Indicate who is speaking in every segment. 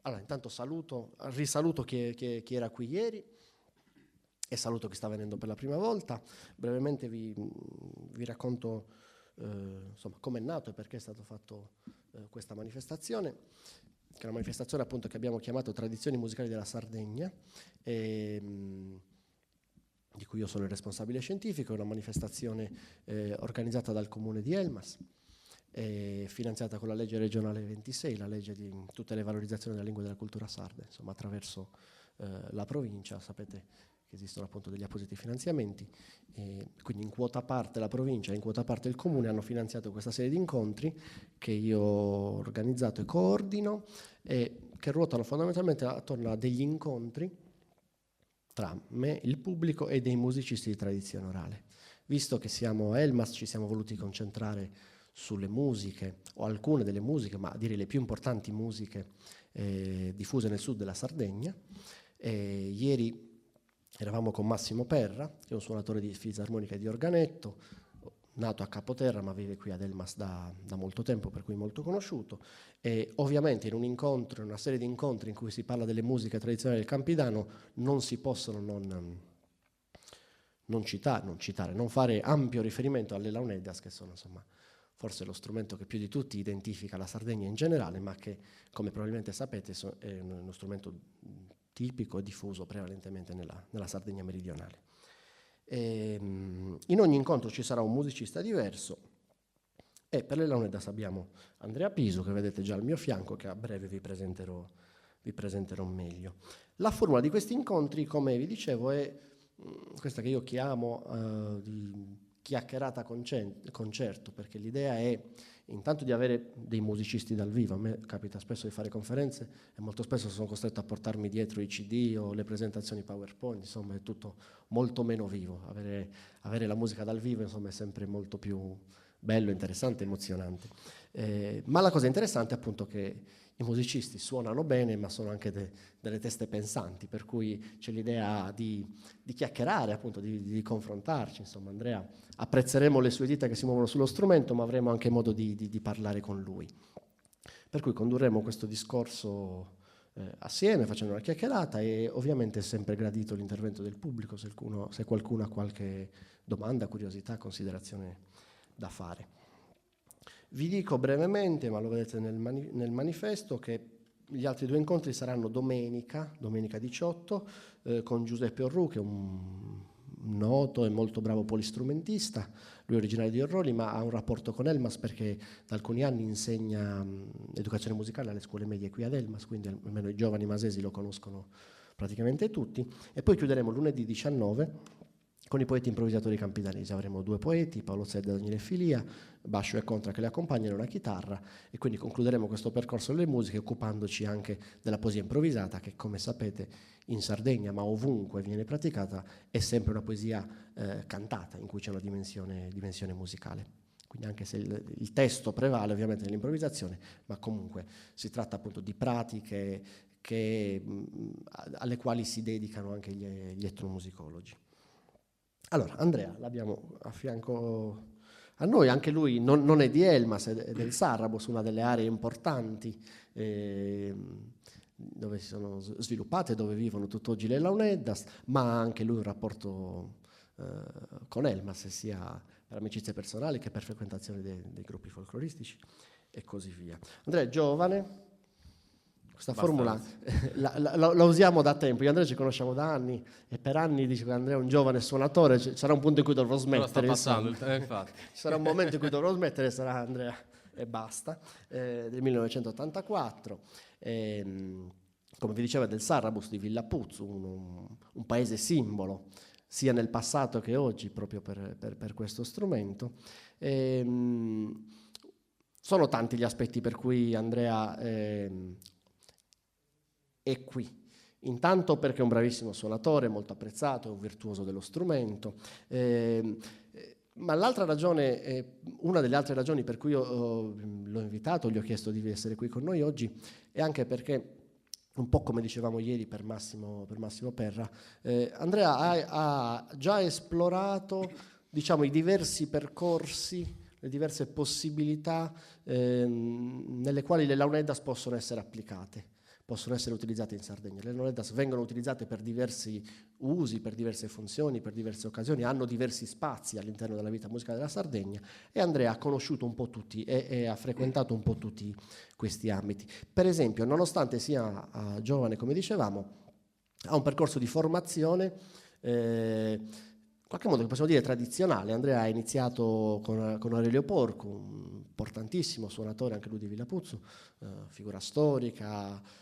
Speaker 1: Allora, intanto risaluto chi era qui ieri e saluto chi sta venendo per la prima volta. Brevemente vi racconto insomma, come è nato e perché è stato fatto questa manifestazione, che è una manifestazione appunto che abbiamo chiamato Tradizioni Musicali della Sardegna, di cui io sono il responsabile scientifico. È una manifestazione organizzata dal comune di Elmas, finanziata con la legge regionale 26, la legge di tutte le valorizzazioni della lingua e della cultura sarda, insomma attraverso la provincia. Sapete che esistono appunto degli appositi finanziamenti, quindi in quota parte la provincia e in quota parte il comune hanno finanziato questa serie di incontri che io ho organizzato e coordino, e che ruotano fondamentalmente attorno a degli incontri tra me, il pubblico e dei musicisti di tradizione orale. Visto che siamo a Elmas, ci siamo voluti concentrare sulle musiche, o alcune delle musiche, ma direi le più importanti musiche diffuse nel sud della Sardegna. Ieri eravamo con Massimo Perra, che è un suonatore di fisarmonica e di organetto, nato a Capoterra ma vive qui ad Elmas da molto tempo, per cui molto conosciuto, e ovviamente in un incontro, in una serie di incontri in cui si parla delle musiche tradizionali del Campidano, non si possono non fare ampio riferimento alle launedas, che sono insomma forse lo strumento che più di tutti identifica la Sardegna in generale, ma che, come probabilmente sapete, è uno strumento tipico e diffuso prevalentemente nella Sardegna meridionale. In ogni incontro ci sarà un musicista diverso, e per le launedas abbiamo Andrea Pisu, che vedete già al mio fianco, che a breve vi presenterò meglio. La formula di questi incontri, come vi dicevo, è questa che io chiamo di chiacchierata concerto, perché l'idea è intanto di avere dei musicisti dal vivo. A me capita spesso di fare conferenze e molto spesso sono costretto a portarmi dietro i CD o le presentazioni PowerPoint, insomma è tutto molto meno vivo. Avere la musica dal vivo insomma è sempre molto più bello, interessante, emozionante. Ma la cosa interessante è appunto che i musicisti suonano bene, ma sono anche delle teste pensanti, per cui c'è l'idea di chiacchierare, appunto, di confrontarci. Insomma, Andrea, apprezzeremo le sue dita che si muovono sullo strumento, ma avremo anche modo di parlare con lui. Per cui condurremo questo discorso assieme, facendo una chiacchierata, e ovviamente è sempre gradito l'intervento del pubblico, se qualcuno ha qualche domanda, curiosità, considerazione da fare. Vi dico brevemente, ma lo vedete nel manifesto, che gli altri due incontri saranno domenica 18, con Giuseppe Orru, che è un noto e molto bravo polistrumentista. Lui è originario di Orroli, ma ha un rapporto con Elmas perché da alcuni anni insegna educazione musicale alle scuole medie qui ad Elmas, quindi almeno i giovani masesi lo conoscono praticamente tutti. E poi chiuderemo lunedì 19 con i poeti improvvisatori campidanesi. Avremo due poeti, Paolo Zedda e Daniele Filia, Bascio e Contra che le accompagnano, una chitarra, e quindi concluderemo questo percorso delle musiche occupandoci anche della poesia improvvisata, che come sapete in Sardegna, ma ovunque viene praticata, è sempre una poesia cantata, in cui c'è una dimensione musicale. Quindi anche se il testo prevale ovviamente nell'improvvisazione, ma comunque si tratta appunto di pratiche alle quali si dedicano anche gli etnomusicologi. Allora, Andrea l'abbiamo a fianco a noi, anche lui non è di Elmas, è del Sarrabos, una delle aree importanti dove si sono sviluppate, dove vivono tutt'oggi le Launeddas, ma ha anche lui un rapporto con Elmas, sia per amicizie personali che per frequentazione dei gruppi folcloristici e così via. Andrea è giovane. Questa formula la usiamo da tempo. Io e Andrea ci conosciamo da anni e per anni dice che Andrea è un giovane suonatore. Sarà un punto in cui dovrò smettere.
Speaker 2: Infatti.
Speaker 1: Ci sarà un momento in cui dovrò smettere, sarà Andrea e basta, del 1984. Come vi dicevo, è del Sarrabus di Villapuzzu, un paese simbolo sia nel passato che oggi proprio per questo strumento. Sono tanti gli aspetti per cui Andrea è qui. Intanto perché è un bravissimo suonatore, molto apprezzato, è un virtuoso dello strumento, ma l'altra ragione, una delle altre ragioni per cui l'ho invitato, gli ho chiesto di essere qui con noi oggi, è anche perché, un po' come dicevamo ieri per Massimo Perra, Andrea ha già esplorato, diciamo, i diversi percorsi, le diverse possibilità nelle quali le Launeddas possono essere applicate. possono essere utilizzate in Sardegna. Le launeddas vengono utilizzate per diversi usi, per diverse funzioni, per diverse occasioni, hanno diversi spazi all'interno della vita musicale della Sardegna, e Andrea ha conosciuto un po' tutti e ha frequentato un po' tutti questi ambiti. Per esempio, nonostante sia giovane, come dicevamo, ha un percorso di formazione in qualche modo che possiamo dire tradizionale. Andrea ha iniziato con Aurelio Porcu, un importantissimo suonatore anche lui di Villapuzzo, figura storica,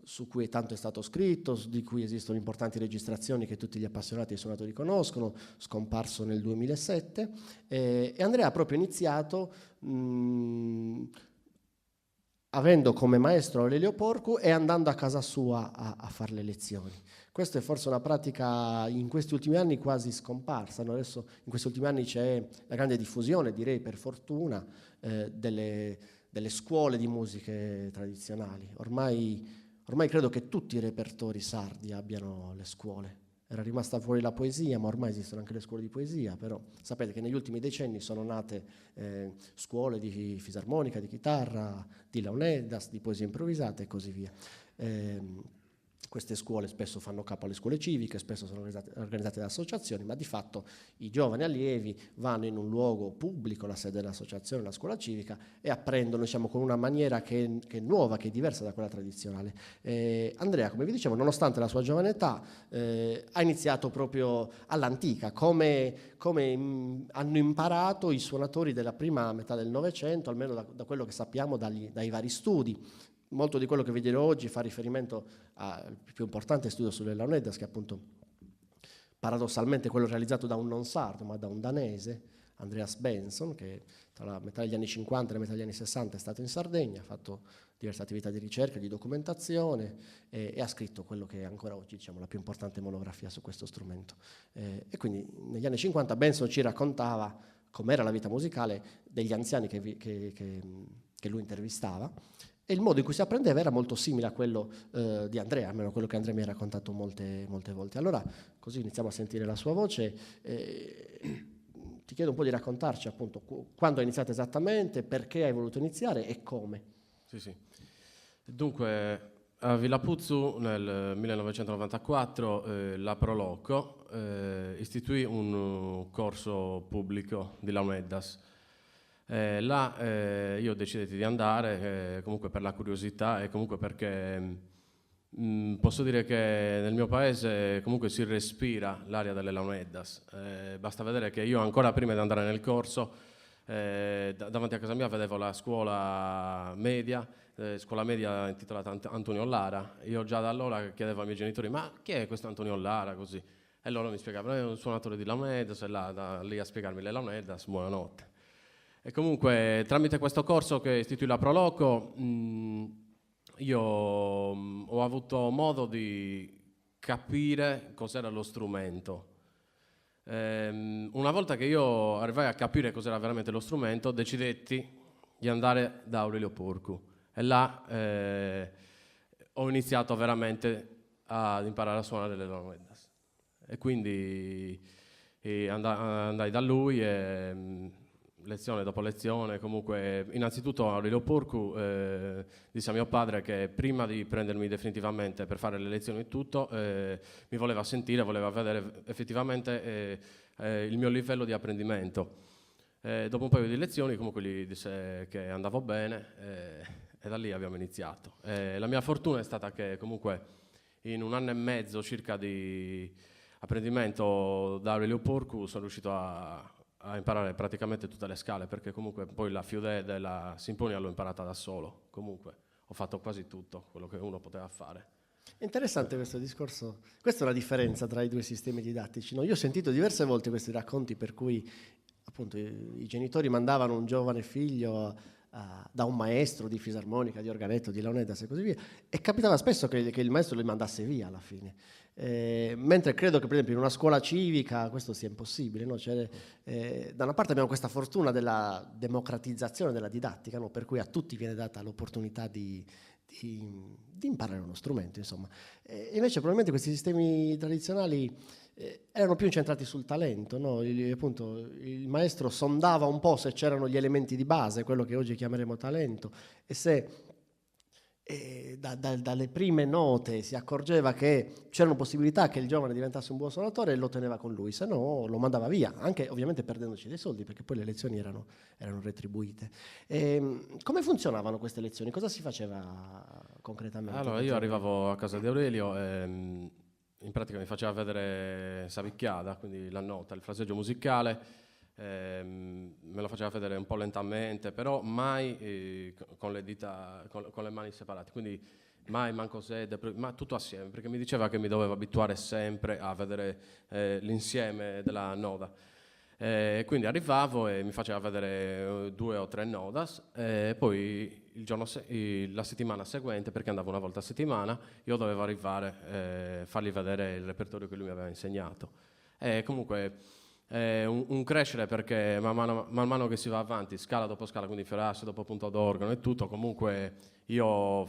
Speaker 1: su cui tanto è stato scritto, di cui esistono importanti registrazioni che tutti gli appassionati e suonatori conoscono, scomparso nel 2007, e Andrea ha proprio iniziato avendo come maestro Aurelio Porcu e andando a casa sua a fare le lezioni. Questa è forse una pratica in questi ultimi anni quasi scomparsa, no? Adesso in questi ultimi anni c'è la grande diffusione, direi per fortuna, delle scuole di musiche tradizionali. Ormai credo che tutti i repertori sardi abbiano le scuole. Era rimasta fuori la poesia, ma ormai esistono anche le scuole di poesia, però sapete che negli ultimi decenni sono nate scuole di fisarmonica, di chitarra, di launeddas, di poesia improvvisata e così via. Queste scuole spesso fanno capo alle scuole civiche, spesso sono organizzate da associazioni, ma di fatto i giovani allievi vanno in un luogo pubblico, la sede dell'associazione, la scuola civica, e apprendono, diciamo, con una maniera che è nuova, che è diversa da quella tradizionale. Andrea, come vi dicevo, nonostante la sua giovane età, ha iniziato proprio all'antica, come hanno imparato i suonatori della prima metà del Novecento, almeno da quello che sappiamo dai vari studi. Molto di quello che vi dirò oggi fa riferimento al più importante studio sulle launeddas, che è appunto paradossalmente quello realizzato da un non sardo, ma da un danese, Andreas Benson, che tra la metà degli anni 50 e la metà degli anni 60 è stato in Sardegna, ha fatto diverse attività di ricerca, di documentazione, e ha scritto quello che è ancora oggi, diciamo, la più importante monografia su questo strumento. E quindi negli anni 50 Benson ci raccontava com'era la vita musicale degli anziani che lui intervistava, e il modo in cui si apprendeva era molto simile a quello di Andrea, almeno quello che Andrea mi ha raccontato molte volte. Allora, così iniziamo a sentire la sua voce. Ti chiedo un po' di raccontarci appunto quando hai iniziato esattamente, perché hai voluto iniziare e come.
Speaker 2: Sì. Dunque, a Villapuzzo nel 1994 la Proloco istituì un corso pubblico di launeddas. Là io decidetti di andare comunque per la curiosità e comunque perché posso dire che nel mio paese comunque si respira l'aria delle launeddas. Basta vedere che io ancora prima di andare nel corso davanti a casa mia vedevo la scuola media intitolata Antonio Lara. Io già da allora chiedevo ai miei genitori: ma chi è questo Antonio Lara? Così. E loro mi spiegavano: è un suonatore di launeddas, e là da lì a spiegarmi le launeddas, buonanotte. E comunque tramite questo corso che istituì la Proloco io ho avuto modo di capire cos'era lo strumento. Una volta che io arrivai a capire cos'era veramente lo strumento, decidetti di andare da Aurelio Porcu, e là ho iniziato veramente ad imparare a suonare le launeddas. E quindi andai da lui e lezione dopo lezione. Comunque, innanzitutto Aurelio Porcu disse a mio padre che prima di prendermi definitivamente per fare le lezioni e tutto, mi voleva sentire, voleva vedere effettivamente il mio livello di apprendimento. Dopo un paio di lezioni comunque gli disse che andavo bene e da lì abbiamo iniziato. La mia fortuna è stata che comunque in un anno e mezzo circa di apprendimento da Aurelio Porcu sono riuscito a imparare praticamente tutte le scale, perché comunque poi la Fiude della Sinfonia l'ho imparata da solo. Comunque ho fatto quasi tutto quello che uno poteva fare.
Speaker 1: Interessante questo discorso. Questa è la differenza tra i due sistemi didattici, no? Io ho sentito diverse volte questi racconti per cui appunto i genitori mandavano un giovane figlio da un maestro di fisarmonica, di organetto, di launeddas e così via, e capitava spesso che il maestro li mandasse via alla fine. Mentre credo che per esempio in una scuola civica questo sia impossibile, no? Cioè, da una parte abbiamo questa fortuna della democratizzazione della didattica, no? Per cui a tutti viene data l'opportunità di imparare uno strumento, insomma. Invece probabilmente questi sistemi tradizionali erano più incentrati sul talento, no? Appunto, il maestro sondava un po' se c'erano gli elementi di base, quello che oggi chiameremo talento, e se dalle prime note si accorgeva che c'erano possibilità che il giovane diventasse un buon suonatore e lo teneva con lui, se no lo mandava via, anche ovviamente perdendoci dei soldi perché poi le lezioni erano retribuite. Come funzionavano queste lezioni? Cosa si faceva concretamente?
Speaker 2: Allora, io arrivavo a casa di Aurelio e in pratica mi faceva vedere Savicchiada, quindi la nota, il fraseggio musicale. Me lo faceva vedere un po' lentamente, però mai con le dita, con le mani separate, quindi mai manco sede, ma tutto assieme, perché mi diceva che mi dovevo abituare sempre a vedere l'insieme della nota. Quindi arrivavo e mi faceva vedere 2 o 3 nodas, e poi la settimana seguente, perché andavo una volta a settimana, io dovevo arrivare e fargli vedere il repertorio che lui mi aveva insegnato. Comunque un crescere, perché man mano che si va avanti, scala dopo scala, quindi fiorasse dopo punto d'organo e tutto, comunque io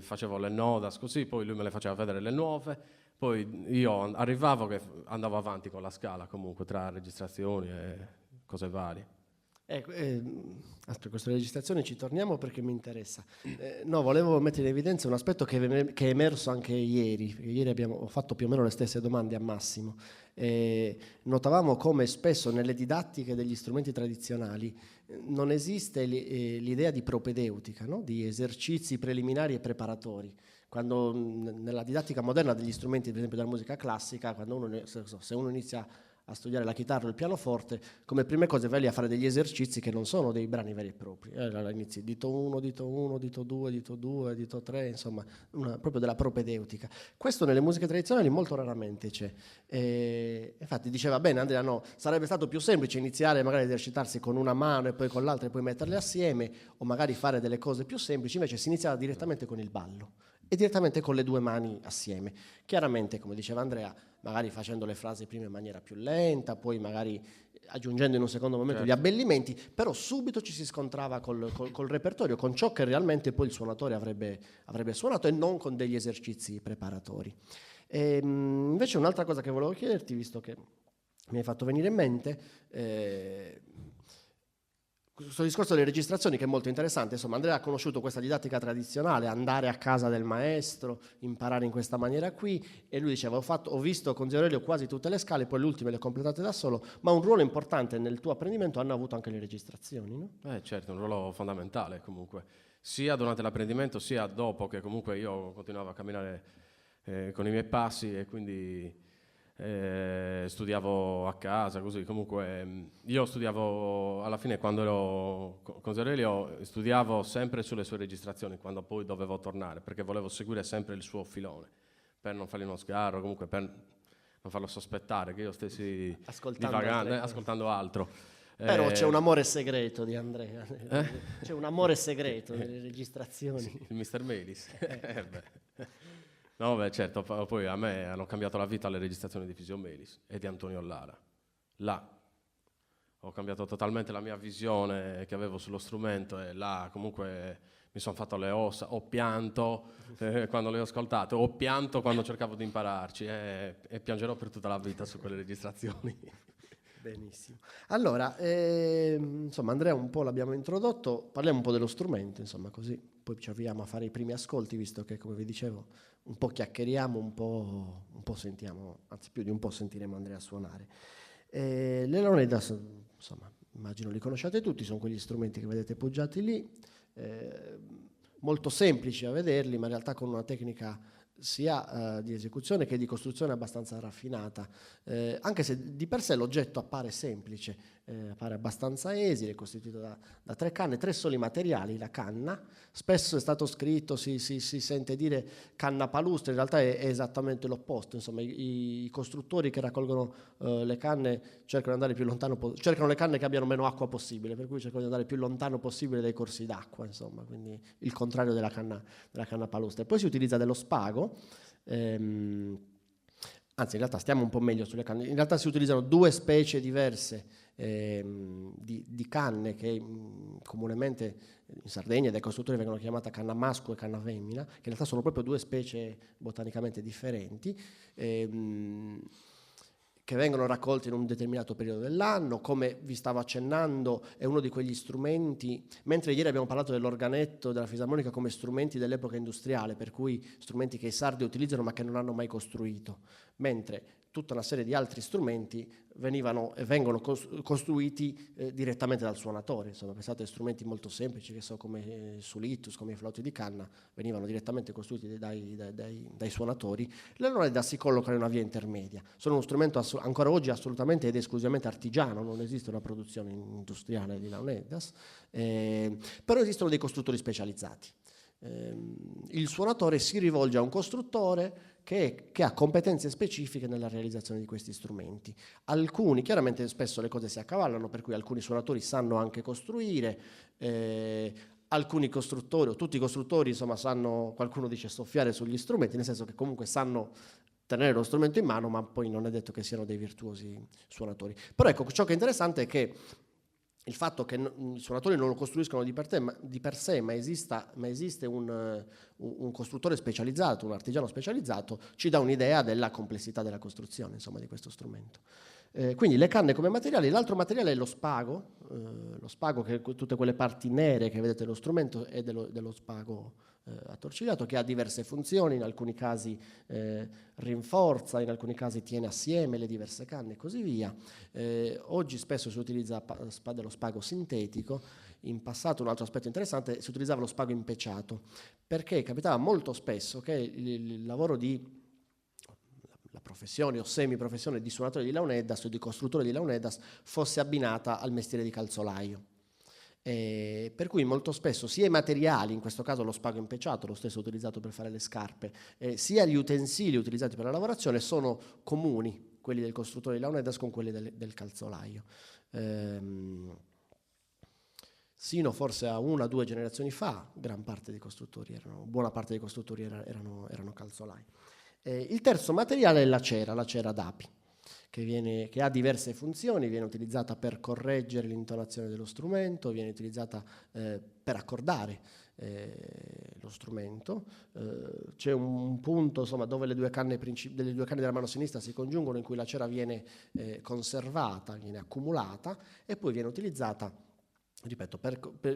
Speaker 2: facevo le nodas così, poi lui me le faceva vedere le nuove, poi io arrivavo che andavo avanti con la scala comunque tra registrazioni e cose varie.
Speaker 1: Per questa registrazione ci torniamo perché mi interessa. No, volevo mettere in evidenza un aspetto che è emerso anche ieri, perché ieri ho fatto più o meno le stesse domande a Massimo. Notavamo come spesso nelle didattiche degli strumenti tradizionali non esiste l'idea di propedeutica, no? Di esercizi preliminari e preparatori. Quando nella didattica moderna degli strumenti, per esempio della musica classica, quando se uno inizia a studiare la chitarra o il pianoforte, come prime cose vai lì a fare degli esercizi che non sono dei brani veri e propri. Allora inizi dito 1, dito 1, dito 2, dito 2, dito 3, insomma, proprio della propedeutica. Questo nelle musiche tradizionali molto raramente c'è. Infatti diceva bene Andrea, no, sarebbe stato più semplice iniziare magari ad esercitarsi con una mano e poi con l'altra e poi metterle assieme, o magari fare delle cose più semplici, invece si iniziava direttamente con il ballo e direttamente con le 2 mani assieme. Chiaramente, come diceva Andrea, magari facendo le frasi prima in maniera più lenta, poi magari aggiungendo in un secondo momento gli abbellimenti, però subito ci si scontrava col repertorio, con ciò che realmente poi il suonatore avrebbe suonato e non con degli esercizi preparatori. Invece un'altra cosa che volevo chiederti, visto che mi hai fatto venire in mente, questo discorso delle registrazioni che è molto interessante. Insomma, Andrea ha conosciuto questa didattica tradizionale, andare a casa del maestro, imparare in questa maniera qui, e lui diceva ho visto con zio Aurelio quasi tutte le scale, poi le ultime le ho completate da solo, ma un ruolo importante nel tuo apprendimento hanno avuto anche le registrazioni, no?
Speaker 2: Certo, un ruolo fondamentale comunque, sia durante l'apprendimento sia dopo, che comunque io continuavo a camminare con i miei passi e quindi studiavo a casa, così. Comunque io studiavo alla fine, quando ero con Zerelio, studiavo sempre sulle sue registrazioni quando poi dovevo tornare, perché volevo seguire sempre il suo filone per non fargli uno sgarro, comunque per non farlo sospettare che io stessi divagando, ascoltando altro.
Speaker 1: Però c'è un amore segreto di Andrea, c'è un amore segreto nelle registrazioni.
Speaker 2: Sì, il Mr. Melis. No, beh, certo, poi a me hanno cambiato la vita le registrazioni di Fisio Melis e di Antonio Lara. Là ho cambiato totalmente la mia visione che avevo sullo strumento, e là comunque mi sono fatto le ossa, ho pianto quando le ho ascoltate, ho pianto quando cercavo di impararci, e piangerò per tutta la vita su quelle registrazioni.
Speaker 1: Benissimo. Allora, insomma, Andrea un po' l'abbiamo introdotto, parliamo un po' dello strumento, insomma, così poi ci avviamo a fare i primi ascolti, visto che, come vi dicevo, un po' chiacchieriamo, un po' sentiamo, anzi più di un po' sentiremo Andrea suonare. Le Leonidas, insomma, immagino li conosciate tutti, sono quegli strumenti che vedete poggiati lì, molto semplici a vederli, ma in realtà con una tecnica sia di esecuzione che di costruzione abbastanza raffinata, anche se di per sé l'oggetto appare semplice, appare abbastanza esile, costituito da 3 canne, 3 soli materiali. La canna, spesso è stato scritto, si sente dire canna palustre, in realtà è esattamente l'opposto. Insomma, i costruttori che raccolgono le canne cercano di andare più lontano, cercano le canne che abbiano meno acqua possibile, per cui cercano di andare più lontano possibile dai corsi d'acqua, insomma, quindi il contrario della canna palustre. Poi si utilizza dello spago, anzi in realtà stiamo un po' meglio sulle canne, in realtà si utilizzano 2 specie diverse di canne che comunemente in Sardegna dai costruttori vengono chiamate canna maschio e canna femmina, che in realtà sono proprio 2 specie botanicamente differenti, che vengono raccolti in un determinato periodo dell'anno, come vi stavo accennando, è uno di quegli strumenti, mentre ieri abbiamo parlato dell'organetto, della fisarmonica come strumenti dell'epoca industriale, per cui strumenti che i sardi utilizzano ma che non hanno mai costruito, mentre tutta una serie di altri strumenti vengono costruiti direttamente dal suonatore. Insomma, pensate a strumenti molto semplici, che so, come il sulitus, come i flauti di canna, venivano direttamente costruiti dai suonatori. Le launeddas si collocano in una via intermedia, sono uno strumento ancora oggi assolutamente ed esclusivamente artigiano, non esiste una produzione industriale di launeddas, però esistono dei costruttori specializzati. Il suonatore si rivolge a un costruttore che ha competenze specifiche nella realizzazione di questi strumenti. Alcuni, chiaramente spesso le cose si accavallano, per cui alcuni suonatori sanno anche costruire, alcuni costruttori, o tutti i costruttori, insomma, sanno, qualcuno dice, soffiare sugli strumenti, nel senso che comunque sanno tenere lo strumento in mano, ma poi non è detto che siano dei virtuosi suonatori. Però ecco, ciò che è interessante è che il fatto che i suonatori non lo costruiscono di per sé, ma esiste un costruttore specializzato, un artigiano specializzato, ci dà un'idea della complessità della costruzione, insomma, di questo strumento. Quindi le canne come materiali, l'altro materiale è lo spago che tutte quelle parti nere che vedete nello strumento è dello spago attorcigliato, che ha diverse funzioni, in alcuni casi rinforza, in alcuni casi tiene assieme le diverse canne e così via. Oggi spesso si utilizza dello spago sintetico, in passato un altro aspetto interessante, si utilizzava lo spago impecciato, perché capitava molto spesso che il lavoro la professione o semiprofessione di suonatore di launeddas o di costruttore di launeddas fosse abbinata al mestiere di calzolaio. Per cui molto spesso sia i materiali, in questo caso lo spago impecciato, lo stesso utilizzato per fare le scarpe, sia gli utensili utilizzati per la lavorazione sono comuni, quelli del costruttore di launeddas con quelli del calzolaio. Sino forse a 1 o 2 generazioni fa, buona parte dei costruttori erano calzolai. Il terzo materiale è la cera d'api, che ha diverse funzioni, viene utilizzata per correggere l'intonazione dello strumento, viene utilizzata per accordare lo strumento. C'è un punto, insomma, dove le due canne della mano sinistra si congiungono, in cui la cera viene conservata, viene accumulata e poi viene utilizzata, ripeto,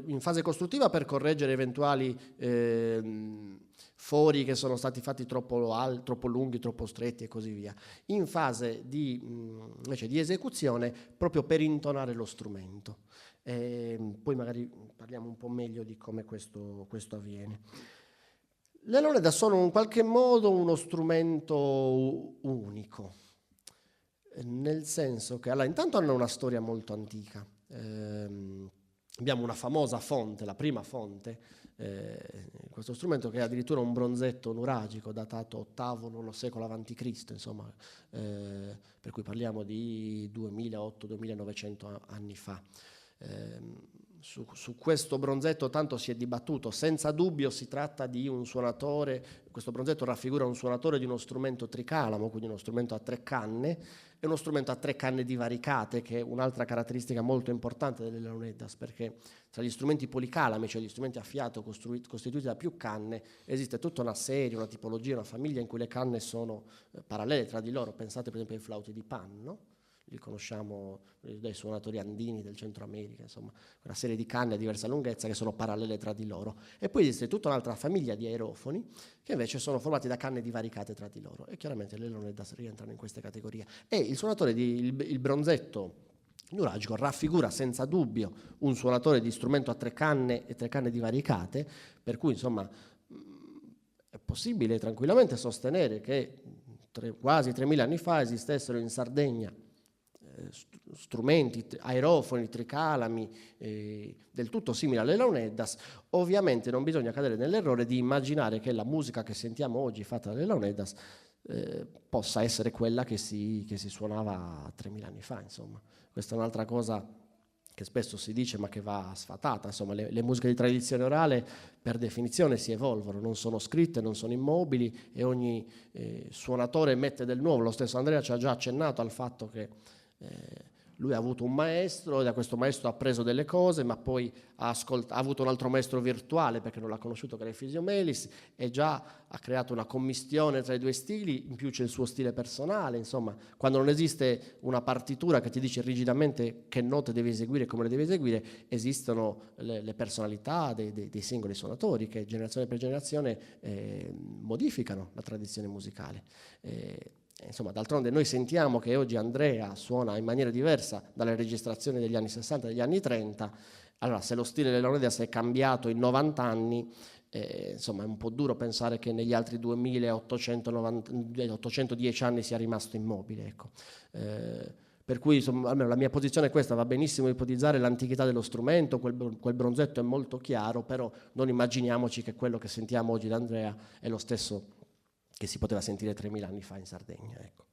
Speaker 1: in fase costruttiva per correggere eventuali fori che sono stati fatti troppo lunghi, troppo stretti e così via. In fase invece di esecuzione, proprio per intonare lo strumento. Poi magari parliamo un po' meglio di come questo avviene. Le launeddas sono in qualche modo uno strumento unico, nel senso che intanto hanno una storia molto antica. Abbiamo una famosa fonte, la prima fonte, questo strumento, che è addirittura un bronzetto nuragico datato VIII-IX secolo a.C., insomma, per cui parliamo di 2008-2900 anni fa. Su questo bronzetto tanto si è dibattuto, senza dubbio si tratta di un suonatore, questo bronzetto raffigura un suonatore di uno strumento tricalamo, quindi uno strumento a 3 canne, e uno strumento a 3 canne divaricate, che è un'altra caratteristica molto importante delle launeddas, perché tra gli strumenti policalami, cioè gli strumenti a fiato costituiti da più canne, esiste tutta una serie, una tipologia, una famiglia in cui le canne sono parallele tra di loro. Pensate per esempio ai flauti di Pan, no? Li conosciamo dai suonatori andini del Centro America, insomma, una serie di canne a diversa lunghezza che sono parallele tra di loro. E poi esiste tutta un'altra famiglia di aerofoni che invece sono formati da canne divaricate tra di loro, e chiaramente le launeddas rientrano in queste categorie. E il suonatore il bronzetto nuragico raffigura senza dubbio un suonatore di strumento a 3 canne e 3 canne divaricate, per cui insomma è possibile tranquillamente sostenere che quasi 3000 anni fa esistessero in Sardegna strumenti, aerofoni, tricalami, del tutto simili alle launeddas. Ovviamente non bisogna cadere nell'errore di immaginare che la musica che sentiamo oggi fatta dalle launeddas possa essere quella che si suonava 3000 anni fa, insomma. Questa è un'altra cosa che spesso si dice ma che va sfatata. Insomma, le musiche di tradizione orale per definizione si evolvono, non sono scritte, non sono immobili, e ogni suonatore mette del nuovo. Lo stesso Andrea ci ha già accennato al fatto che lui ha avuto un maestro e da questo maestro ha preso delle cose, ma poi ha avuto un altro maestro virtuale perché non l'ha conosciuto, che era Efisio Melis, e già ha creato una commistione tra i due stili, in più c'è il suo stile personale. Insomma, quando non esiste una partitura che ti dice rigidamente che note devi eseguire e come le devi eseguire, esistono le personalità dei singoli suonatori che generazione per generazione modificano la tradizione musicale. Insomma, d'altronde noi sentiamo che oggi Andrea suona in maniera diversa dalle registrazioni degli anni 60 e degli anni 30. Allora, se lo stile delle Leonidas è cambiato in 90 anni, insomma è un po' duro pensare che negli altri 2810 anni sia rimasto immobile, ecco. Per cui insomma, almeno la mia posizione è questa: va benissimo ipotizzare l'antichità dello strumento, quel bronzetto è molto chiaro, però non immaginiamoci che quello che sentiamo oggi da Andrea è lo stesso che si poteva sentire 3000 anni fa in Sardegna, ecco.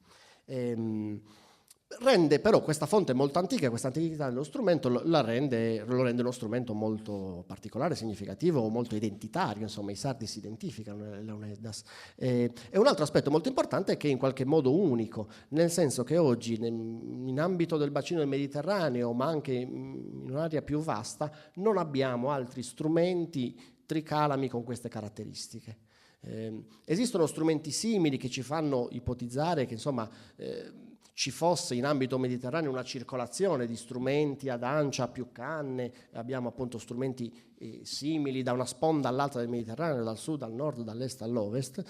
Speaker 1: Rende però questa fonte molto antica, questa antichità dello strumento lo rende uno strumento molto particolare, significativo, molto identitario. Insomma, i sardi si identificano nelle Leonidas. E un altro aspetto molto importante è che è in qualche modo unico, nel senso che oggi in ambito del bacino del Mediterraneo, ma anche in un'area più vasta, non abbiamo altri strumenti tricalami con queste caratteristiche. Esistono strumenti simili che ci fanno ipotizzare che insomma ci fosse in ambito mediterraneo una circolazione di strumenti ad ancia, più canne. Abbiamo appunto strumenti simili da una sponda all'altra del Mediterraneo, dal sud al nord, dall'est all'ovest,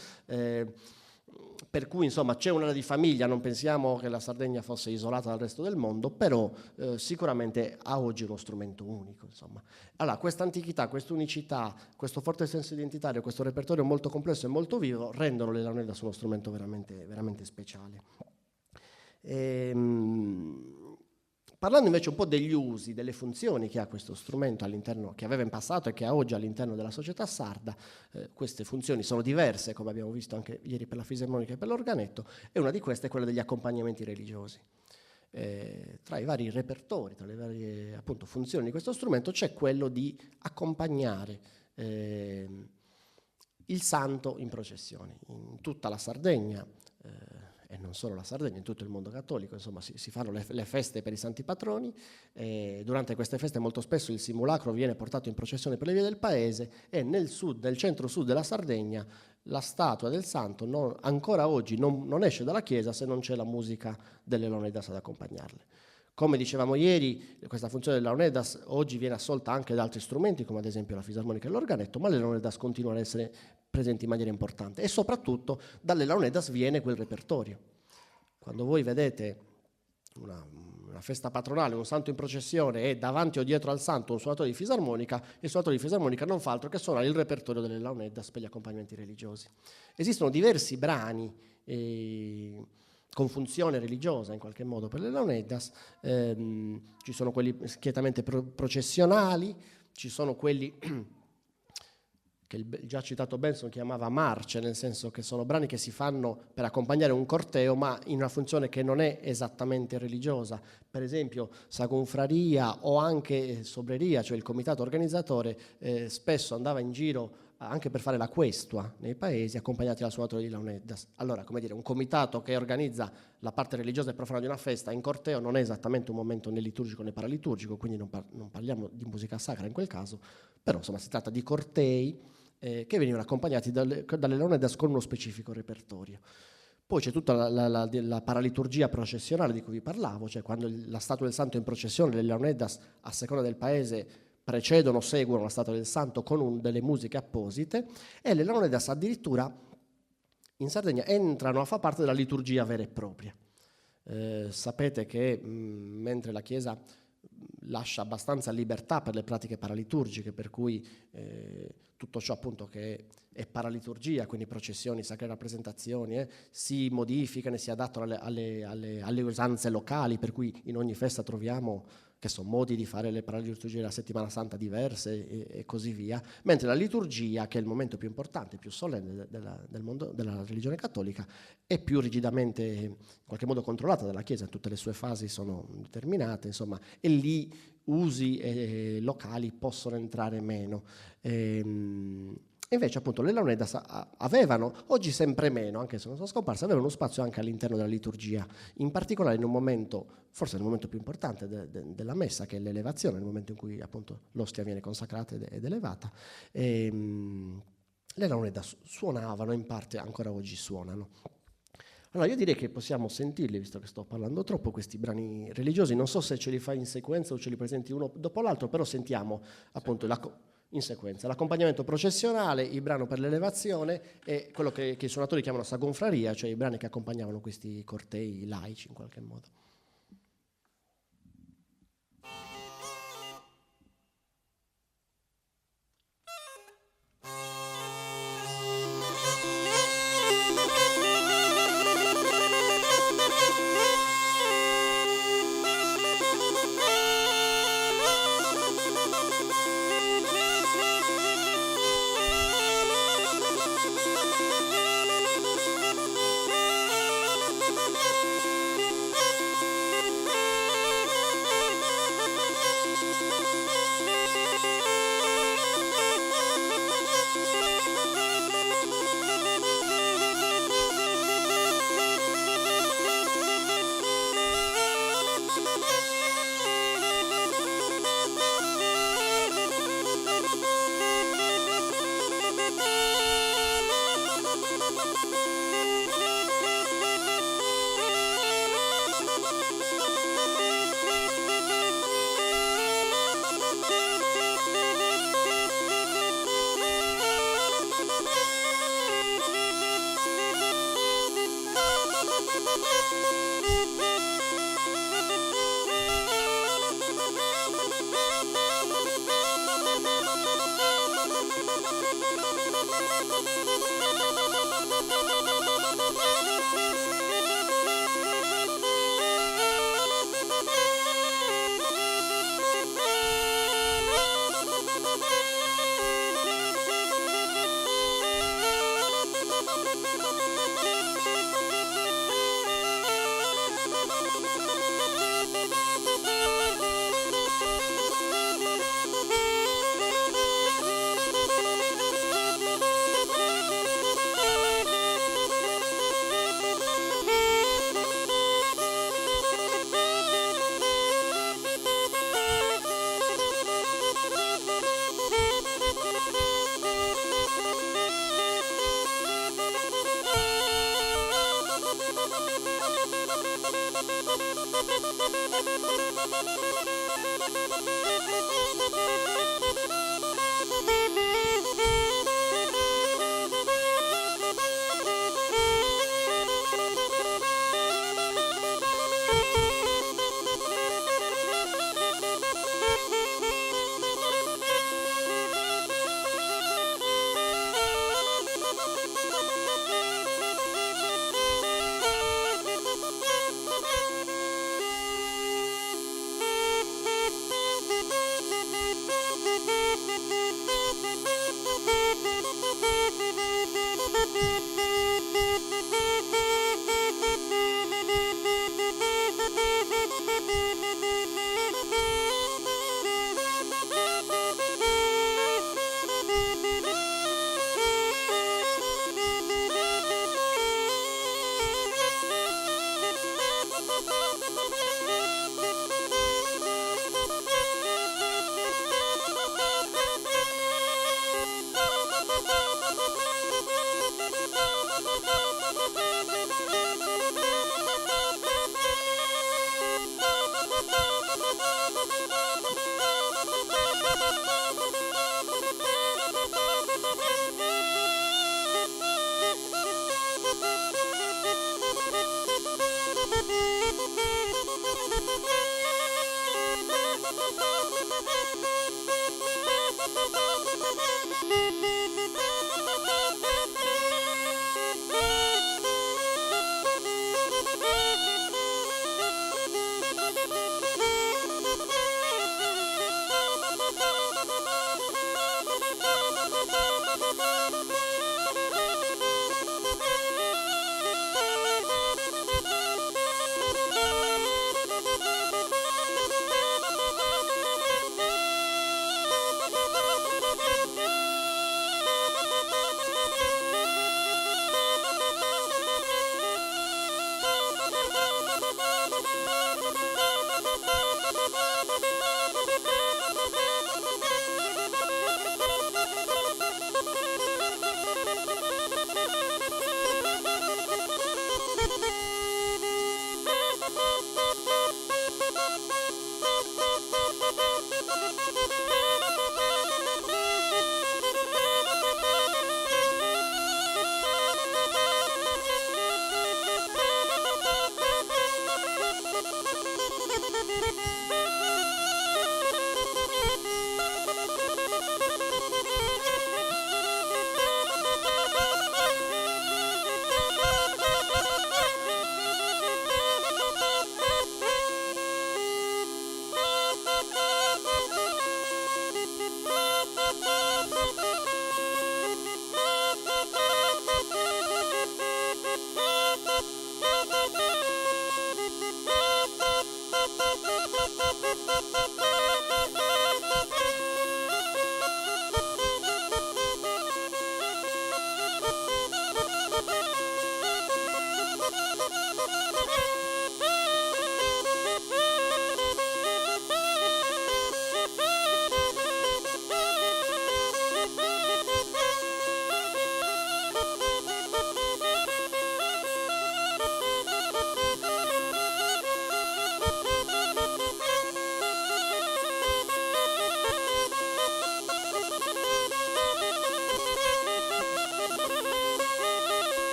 Speaker 1: per cui insomma c'è un'area di famiglia. Non pensiamo che la Sardegna fosse isolata dal resto del mondo, però sicuramente ha oggi uno strumento unico, insomma. Allora, questa antichità, questa unicità, questo forte senso identitario, questo repertorio molto complesso e molto vivo rendono le Leonidas uno strumento veramente, veramente speciale. Parlando invece un po' degli usi, delle funzioni che ha questo strumento all'interno, che aveva in passato e che ha oggi all'interno della società sarda, queste funzioni sono diverse, come abbiamo visto anche ieri per la fisarmonica e per l'organetto, e una di queste è quella degli accompagnamenti religiosi. Tra i vari repertori, tra le varie appunto funzioni di questo strumento c'è quello di accompagnare il santo in processioni. In tutta la Sardegna, e non solo la Sardegna, in tutto il mondo cattolico, insomma, si fanno le feste per i santi patroni. Durante queste feste molto spesso il simulacro viene portato in processione per le vie del paese, e nel centro-sud della Sardegna la statua del santo ancora oggi non esce dalla chiesa se non c'è la musica delle Leonidas ad accompagnarle. Come dicevamo ieri, questa funzione della Leonidas oggi viene assolta anche da altri strumenti, come ad esempio la fisarmonica e l'organetto, ma le Leonidas continuano ad essere presenti in maniera importante, e soprattutto dalle Leonidas viene quel repertorio. Quando voi vedete una festa patronale, un santo in processione e davanti o dietro al santo un suonatore di fisarmonica, il suonatore di fisarmonica non fa altro che suonare il repertorio delle Leonidas per gli accompagnamenti religiosi. Esistono diversi brani con funzione religiosa in qualche modo per le Leonidas. Ci sono quelli schiettamente processionali, ci sono quelli che il già citato Benson chiamava marce, nel senso che sono brani che si fanno per accompagnare un corteo, ma in una funzione che non è esattamente religiosa. Per esempio Sagonfraria o anche Sobreria, cioè il comitato organizzatore, spesso andava in giro anche per fare la questua nei paesi, accompagnati dal suonatore di Leonidas. Allora, come dire, un comitato che organizza la parte religiosa e profana di una festa in corteo non è esattamente un momento né liturgico né paraliturgico, quindi non parliamo di musica sacra in quel caso, però insomma si tratta di cortei che venivano accompagnati dalle Leonidas con uno specifico repertorio. Poi c'è tutta la paraliturgia processionale di cui vi parlavo, cioè quando la statua del santo è in processione, le Leonidas, a seconda del paese, precedono o seguono la statua del santo con delle musiche apposite, e le Leonidas addirittura in Sardegna entrano a far parte della liturgia vera e propria. Sapete che mentre la Chiesa lascia abbastanza libertà per le pratiche paraliturgiche, per cui tutto ciò appunto che è paraliturgia, quindi processioni, sacre rappresentazioni, si modificano e si adattano alle usanze locali, per cui in ogni festa troviamo che sono modi di fare le paraliturgie della Settimana Santa diverse e così via, mentre la liturgia, che è il momento più importante, più solenne del mondo della religione cattolica, è più rigidamente in qualche modo controllata dalla Chiesa, tutte le sue fasi sono determinate, insomma, e lì usi locali possono entrare meno. Invece appunto le Launedas avevano, oggi sempre meno, anche se non sono scomparse, avevano uno spazio anche all'interno della liturgia, in particolare in un momento, forse nel momento più importante della messa, che è l'elevazione, nel momento in cui appunto l'ostia viene consacrata ed elevata. Le Launedas suonavano, in parte ancora oggi suonano. Allora io direi che possiamo sentirli, visto che sto parlando troppo, questi brani religiosi. Non so se ce li fai in sequenza o ce li presenti uno dopo l'altro, però sentiamo appunto in sequenza l'accompagnamento processionale, il brano per l'elevazione e quello che i suonatori chiamano sagonfraria, cioè i brani che accompagnavano questi cortei laici in qualche modo.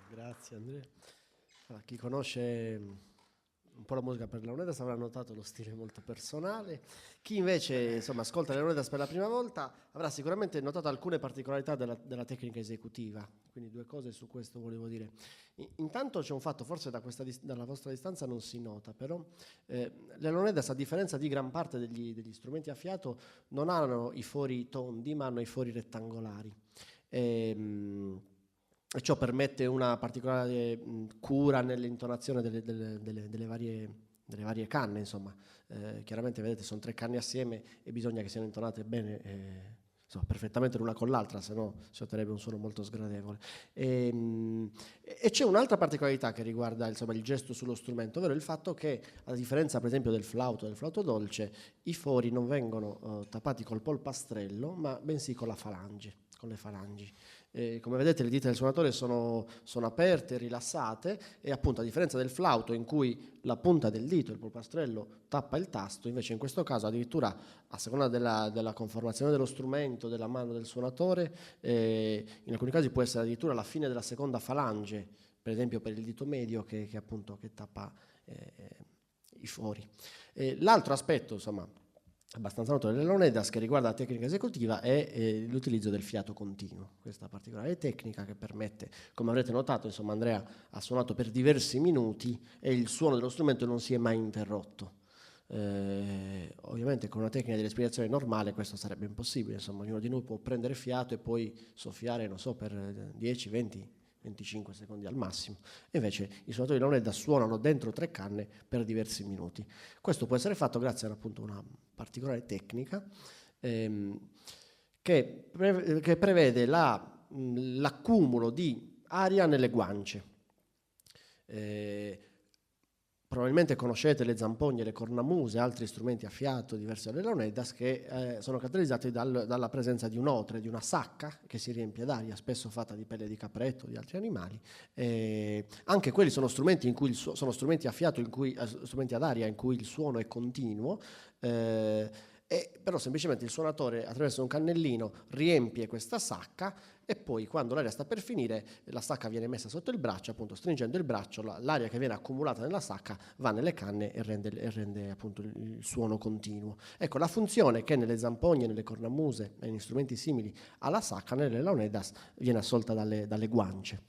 Speaker 1: Grazie Andrea. Chi conosce un po' la musica per Leonidas avrà notato lo stile molto personale. Chi invece insomma, ascolta Leonidas per la prima volta avrà sicuramente notato alcune particolarità della tecnica esecutiva. Quindi due cose su questo volevo dire. Intanto c'è un fatto, forse dalla vostra distanza non si nota, però le Leonidas, a differenza di gran parte degli strumenti a fiato, non hanno i fori tondi ma hanno i fori rettangolari. E ciò permette una particolare cura nell'intonazione delle varie canne, insomma. Chiaramente vedete sono 3 canne assieme e bisogna che siano intonate bene, insomma, perfettamente l'una con l'altra, se no si otterrebbe un suono molto sgradevole. E c'è un'altra particolarità che riguarda insomma, il gesto sullo strumento, ovvero il fatto che, a differenza per esempio del flauto dolce, i fori non vengono tappati col polpastrello, ma bensì con le falangi. Come vedete le dita del suonatore sono aperte, rilassate, e appunto a differenza del flauto in cui la punta del dito, il polpastrello, tappa il tasto, invece in questo caso addirittura a seconda della conformazione dello strumento, della mano del suonatore, in alcuni casi può essere addirittura la fine della seconda falange, per esempio per il dito medio che tappa i fori. L'altro aspetto, insomma, abbastanza noto delle Leonidas che riguarda la tecnica esecutiva è l'utilizzo del fiato continuo, questa particolare tecnica che permette, come avrete notato, insomma Andrea ha suonato per diversi minuti e il suono dello strumento non si è mai interrotto. Ovviamente con una tecnica di respirazione normale questo sarebbe impossibile, insomma ognuno di noi può prendere fiato e poi soffiare, non so, per 10, 20, 25 secondi al massimo, e invece i suonatori di Leonidas suonano dentro 3 canne per diversi minuti. Questo può essere fatto grazie a appunto una particolare tecnica che prevede l'accumulo di aria nelle guance. Probabilmente conoscete le zampogne, le cornamuse, altri strumenti a fiato diversi dalle launeddas che sono caratterizzati dalla presenza di un'otre, di una sacca che si riempie d'aria, spesso fatta di pelle di capretto o di altri animali. Anche quelli sono strumenti, sono strumenti a fiato, strumenti ad aria in cui il suono è continuo, però semplicemente il suonatore attraverso un cannellino riempie questa sacca e poi quando l'aria sta per finire la sacca viene messa sotto il braccio, appunto stringendo il braccio l'aria che viene accumulata nella sacca va nelle canne e rende appunto il suono continuo. Ecco, la funzione che nelle zampogne, nelle cornamuse e in strumenti simili alla sacca, nelle launeddas viene assolta dalle guance.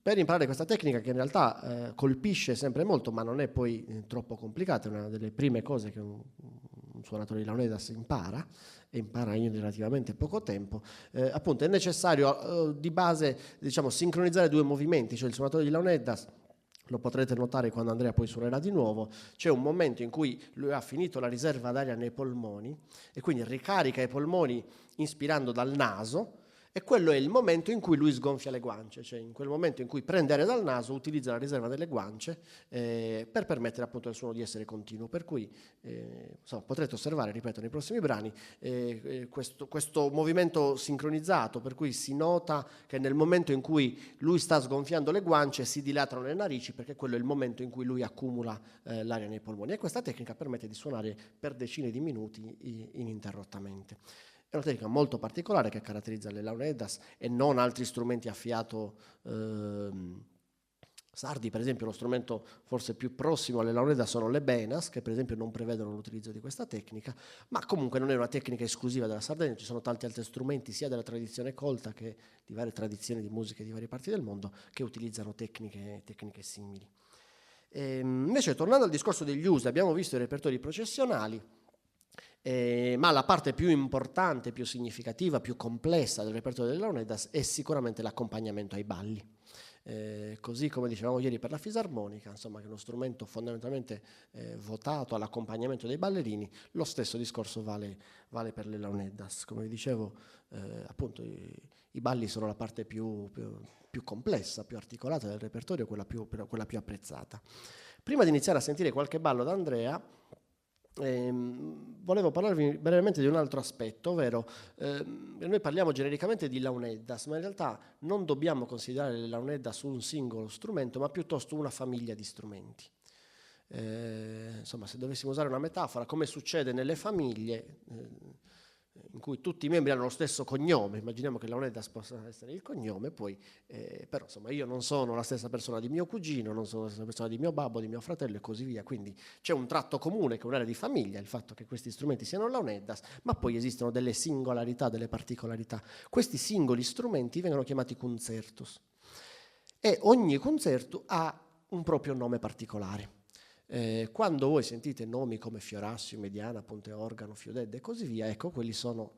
Speaker 1: Per imparare questa tecnica, che in realtà colpisce sempre molto, ma non è poi troppo complicata, è una delle prime cose che un suonatore di launeddas impara in relativamente poco tempo, appunto è necessario di base, diciamo, sincronizzare due movimenti, cioè il suonatore di launeddas, lo potrete notare quando Andrea poi suonerà di nuovo, c'è un momento in cui lui ha finito la riserva d'aria nei polmoni e quindi ricarica i polmoni inspirando dal naso, e quello è il momento in cui lui sgonfia le guance, cioè in quel momento in cui prende aria dal naso utilizza la riserva delle guance per permettere appunto al suono di essere continuo, per cui insomma, potrete osservare, ripeto, nei prossimi brani questo movimento sincronizzato, per cui si nota che nel momento in cui lui sta sgonfiando le guance si dilatano le narici, perché quello è il momento in cui lui accumula l'aria nei polmoni, e questa tecnica permette di suonare per decine di minuti ininterrottamente. È una tecnica molto particolare che caratterizza le launeddas e non altri strumenti a fiato sardi. Per esempio, lo strumento forse più prossimo alle launeddas sono le benas, che per esempio non prevedono l'utilizzo di questa tecnica, ma comunque non è una tecnica esclusiva della Sardegna, ci sono tanti altri strumenti sia della tradizione colta che di varie tradizioni di musica di varie parti del mondo che utilizzano tecniche simili. Invece, tornando al discorso degli usi, abbiamo visto i repertori processionali, ma la parte più importante, più significativa, più complessa del repertorio delle launeddas è sicuramente l'accompagnamento ai balli. Così come dicevamo ieri per la fisarmonica, insomma, che è uno strumento fondamentalmente votato all'accompagnamento dei ballerini, lo stesso discorso vale per le launeddas. Come vi dicevo, appunto i balli sono la parte più complessa, più articolata del repertorio, quella più apprezzata. Prima di iniziare a sentire qualche ballo da Andrea, volevo parlarvi brevemente di un altro aspetto, ovvero noi parliamo genericamente di launeddas, ma in realtà non dobbiamo considerare le launeddas un singolo strumento, ma piuttosto una famiglia di strumenti. Insomma, se dovessimo usare una metafora, come succede nelle famiglie in cui tutti i membri hanno lo stesso cognome, immaginiamo che launeddas possa essere il cognome, poi però insomma io non sono la stessa persona di mio cugino, non sono la stessa persona di mio babbo, di mio fratello e così via, quindi c'è un tratto comune che è un'area di famiglia, il fatto che questi strumenti siano launeddas, ma poi esistono delle singolarità, delle particolarità. Questi singoli strumenti vengono chiamati concertus e ogni concerto ha un proprio nome particolare. Quando voi sentite nomi come Fiorassio, Mediana, Ponte Organo, Fiodedde e così via, ecco, quelli sono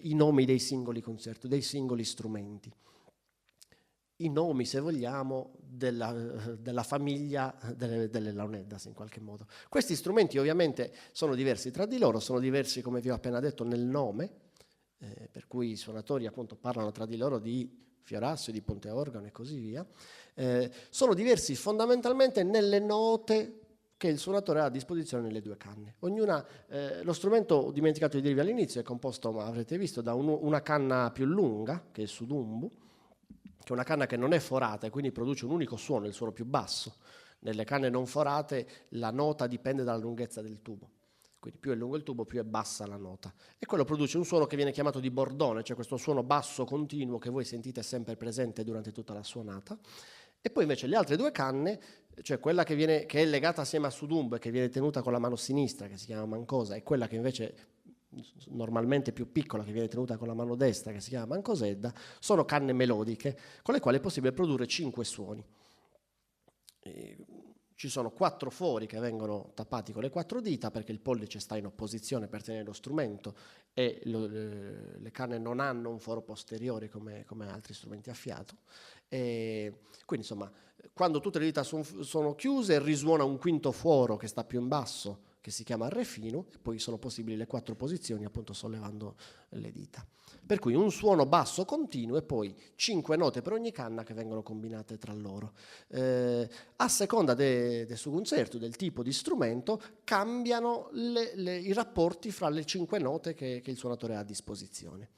Speaker 1: i nomi dei singoli concerti, dei singoli strumenti. I nomi, se vogliamo, della famiglia delle launeddas in qualche modo. Questi strumenti ovviamente sono diversi tra di loro, sono diversi, come vi ho appena detto, nel nome, per cui i suonatori appunto parlano tra di loro di Fiorassio, di Ponte Organo e così via. Sono diversi fondamentalmente nelle note che il suonatore ha a disposizione nelle due canne. Ognuna, lo strumento, ho dimenticato di dirvi all'inizio, è composto, ma avrete visto, da una canna più lunga, che è il sudumbu, che è una canna che non è forata e quindi produce un unico suono, il suono più basso. Nelle canne non forate la nota dipende dalla lunghezza del tubo. Quindi più è lungo il tubo, più è bassa la nota. E quello produce un suono che viene chiamato di bordone, cioè questo suono basso continuo che voi sentite sempre presente durante tutta la suonata. E poi invece le altre due canne, cioè quella che è legata assieme a sudumbo e che viene tenuta con la mano sinistra, che si chiama mancosa, e quella che invece normalmente più piccola, che viene tenuta con la mano destra, che si chiama mancosedda, sono canne melodiche con le quali è possibile produrre 5 suoni. Ci sono 4 fori che vengono tappati con le 4 dita perché il pollice sta in opposizione per tenere lo strumento e le canne non hanno un foro posteriore come altri strumenti a fiato. E quindi insomma, quando tutte le dita sono chiuse risuona un quinto foro che sta più in basso che si chiama re fino, e poi sono possibili le 4 posizioni appunto sollevando le dita. Per cui un suono basso continuo e poi 5 note per ogni canna che vengono combinate tra loro. A seconda del suo concerto, del tipo di strumento, cambiano i rapporti fra le 5 note che il suonatore ha a disposizione.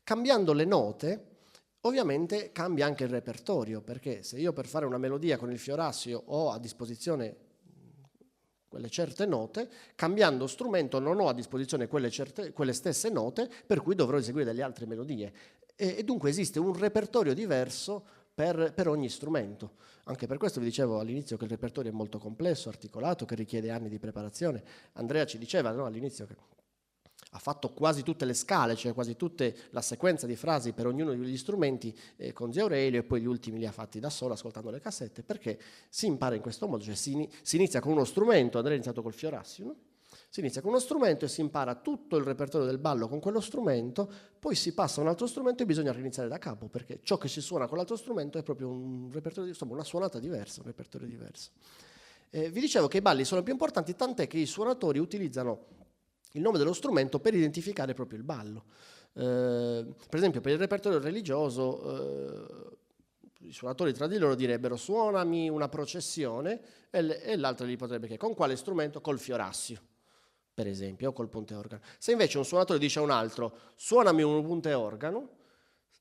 Speaker 1: Cambiando le note, ovviamente cambia anche il repertorio, perché se io per fare una melodia con il fiorassio ho a disposizione quelle certe note, cambiando strumento non ho a disposizione quelle stesse note, per cui dovrò eseguire delle altre melodie. E dunque esiste un repertorio diverso per ogni strumento. Anche per questo vi dicevo all'inizio che il repertorio è molto complesso, articolato, che richiede anni di preparazione. Andrea ci diceva, no, all'inizio che ha fatto quasi tutte le scale, cioè quasi tutta la sequenza di frasi per ognuno degli strumenti con Zio Aurelio, e poi gli ultimi li ha fatti da solo ascoltando le cassette, perché si impara in questo modo, cioè si inizia con uno strumento. Andrea ha iniziato col fiorassio, no? Si inizia con uno strumento e si impara tutto il repertorio del ballo con quello strumento, poi si passa a un altro strumento e bisogna riniziare da capo, perché ciò che si suona con l'altro strumento è proprio un repertorio, insomma una suonata diversa, un repertorio diverso. Vi dicevo che i balli sono più importanti, tant'è che i suonatori utilizzano il nome dello strumento per identificare proprio il ballo. Per esempio per il repertorio religioso i suonatori tra di loro direbbero suonami una processione, e l'altro gli potrebbe chiedere con quale strumento? Col fiorassio, per esempio, o col punteorgano. Se invece un suonatore dice a un altro suonami un punteorgano,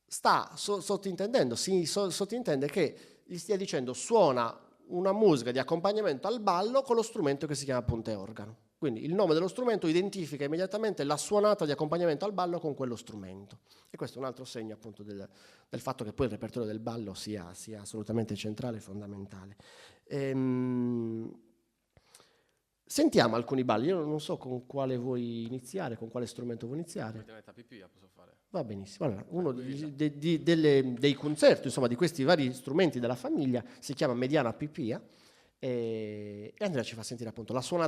Speaker 1: sta sottintendendo, si sottintende che gli stia dicendo suona una musica di accompagnamento al ballo con lo strumento che si chiama punteorgano. Quindi il nome dello strumento identifica immediatamente la suonata di accompagnamento al ballo con quello strumento. E questo è un altro segno appunto del fatto che poi il repertorio del ballo sia assolutamente centrale e fondamentale. Sentiamo alcuni balli, io non so con quale vuoi iniziare, con quale strumento vuoi iniziare.
Speaker 2: Posso fare.
Speaker 1: Va benissimo. Allora, uno dei concerti, insomma, di questi vari strumenti della famiglia si chiama mediana pipia, e Andrea ci fa sentire appunto la suonata